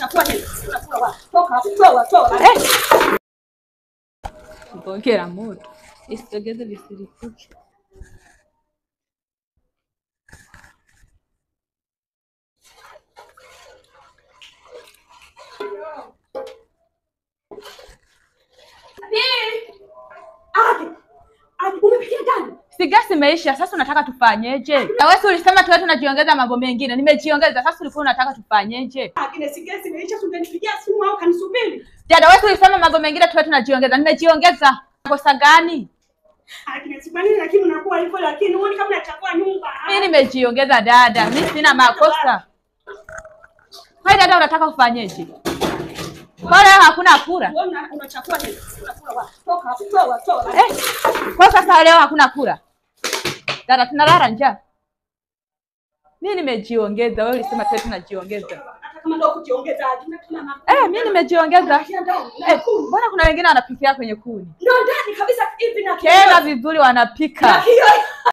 unachafua nini? Unakula wapi? Toka hapo, toa. Mpokea moto. Isitogeze visirikuche. Umepikia ndani? Si gasi imeisha, sasa unataka tufanyeje? Na wewe ulisema tuwe tunajiongeza mambo mengine. Nimejiongeza, sasa ulikuwa unataka tufanyeje? Si gasi imeisha, ungenipigia simu au kanisubiri. Dada, wewe ulisema mambo mengine tuwe tunajiongeza. Nimejiongeza. Kosa gani? Lakini unakuwa hivyo, lakini uone kama unachafua nyumba. Mimi nimejiongeza dada. Mimi sina makosa. Hai dada, unataka ufanyeje? Bora hakuna kura. Wewe unachafua nini? Unakula wapi? Toka hapo, toa. Kwa sasa leo hakuna kura. Dada, tunalala njaa. Mimi nimejiongeza, wewe ulisema tuwe tunajiongeza. Hata kama ndio kujiongeza aje? Mimi nimejiongeza. Mbona kuna wengine wanapikia kwenye kuni? Ndio ndani kabisa hivi na kena vizuri wanapika.